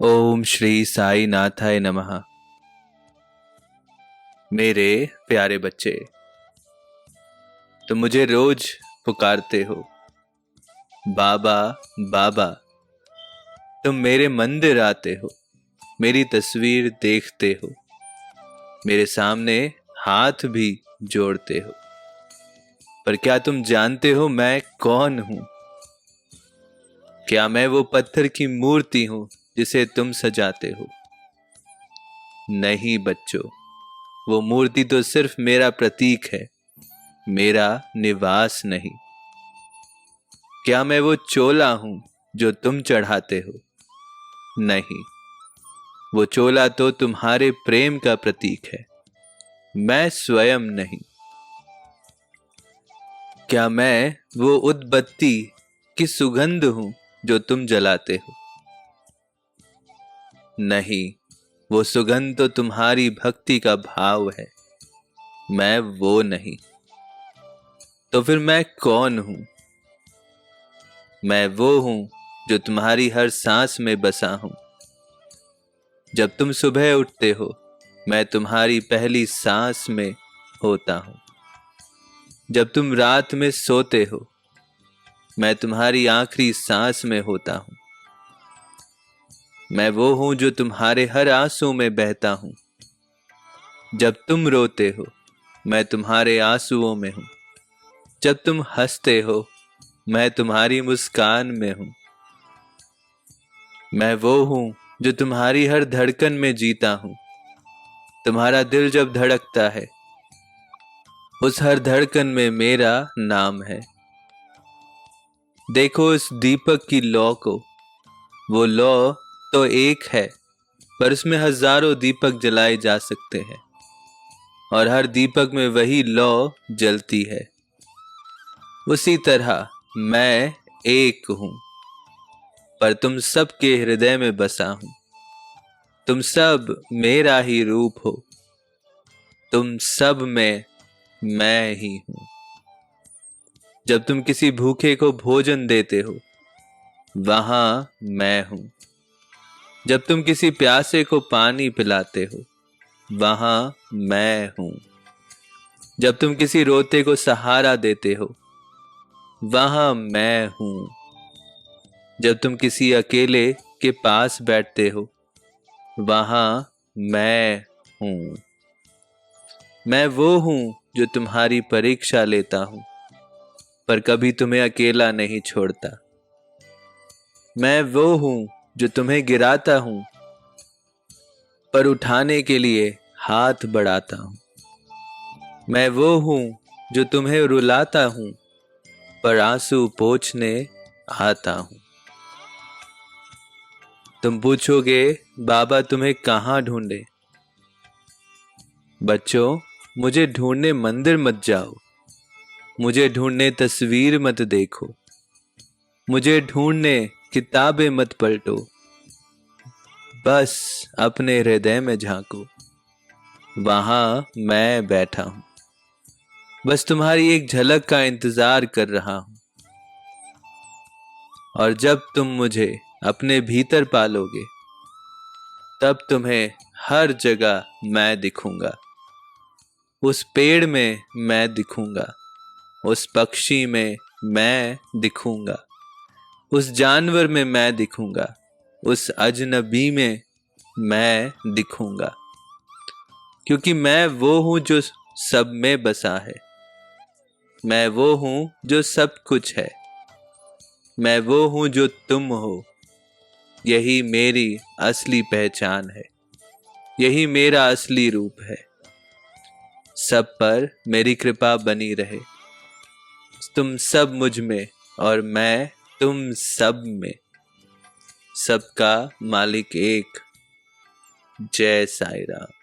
ओम श्री साई नाथाय नमः। मेरे प्यारे बच्चे, तुम मुझे रोज पुकारते हो बाबा बाबा। तुम मेरे मंदिर आते हो, मेरी तस्वीर देखते हो, मेरे सामने हाथ भी जोड़ते हो। पर क्या तुम जानते हो मैं कौन हूं? क्या मैं वो पत्थर की मूर्ति हूं जिसे तुम सजाते हो? नहीं बच्चों, वो मूर्ति तो सिर्फ मेरा प्रतीक है, मेरा निवास नहीं। क्या मैं वो चोला हूं जो तुम चढ़ाते हो? नहीं, वो चोला तो तुम्हारे प्रेम का प्रतीक है, मैं स्वयं नहीं। क्या मैं वो उदबत्ती की सुगंध हूं जो तुम जलाते हो? नहीं, वो सुगंध तो तुम्हारी भक्ति का भाव है, मैं वो नहीं। तो फिर मैं कौन हूं? मैं वो हूं जो तुम्हारी हर सांस में बसा हूं। जब तुम सुबह उठते हो, मैं तुम्हारी पहली सांस में होता हूं। जब तुम रात में सोते हो, मैं तुम्हारी आखिरी सांस में होता हूं। मैं वो हूं जो तुम्हारे हर आंसू में बहता हूं। जब तुम रोते हो, मैं तुम्हारे आंसुओं में हूं। जब तुम हंसते हो, मैं तुम्हारी मुस्कान में हूं। मैं वो हूं जो तुम्हारी हर धड़कन में जीता हूं। तुम्हारा दिल जब धड़कता है, उस हर धड़कन में मेरा नाम है। देखो इस दीपक की लौ को, वो लौ तो एक है, पर उसमें हजारों दीपक जलाए जा सकते हैं और हर दीपक में वही लौ जलती है। उसी तरह मैं एक हूं, पर तुम सबके हृदय में बसा हूं। तुम सब मेरा ही रूप हो, तुम सब में मैं ही हूं। जब तुम किसी भूखे को भोजन देते हो, वहां मैं हूं। जब तुम किसी प्यासे को पानी पिलाते हो, वहां मैं हूं। जब तुम किसी रोते को सहारा देते हो, वहां मैं हूं। जब तुम किसी अकेले के पास बैठते हो, वहां मैं हूं। मैं वो हूं जो तुम्हारी परीक्षा लेता हूं, पर कभी तुम्हें अकेला नहीं छोड़ता। मैं वो हूं जो तुम्हें गिराता हूं, पर उठाने के लिए हाथ बढ़ाता हूं। मैं वो हूं जो तुम्हें रुलाता हूं, पर आंसू पोंछने आता हूं। तुम पूछोगे बाबा तुम्हें कहां ढूंढे? बच्चों, मुझे ढूंढने मंदिर मत जाओ, मुझे ढूंढने तस्वीर मत देखो, मुझे ढूंढने किताबें मत पलटो। बस अपने हृदय में झांको, वहां मैं बैठा हूं। बस तुम्हारी एक झलक का इंतजार कर रहा हूं। और जब तुम मुझे अपने भीतर पालोगे, तब तुम्हें हर जगह मैं दिखूंगा। उस पेड़ में मैं दिखूंगा, उस पक्षी में मैं दिखूंगा, उस जानवर में मैं दिखूंगा, उस अजनबी में मैं दिखूंगा। क्योंकि मैं वो हूं जो सब में बसा है, मैं वो हूं जो सब कुछ है, मैं वो हूं जो तुम हो। यही मेरी असली पहचान है, यही मेरा असली रूप है। सब पर मेरी कृपा बनी रहे, तुम सब मुझ में और मैं तुम सब में। सबका मालिक एक। जय साईं राम।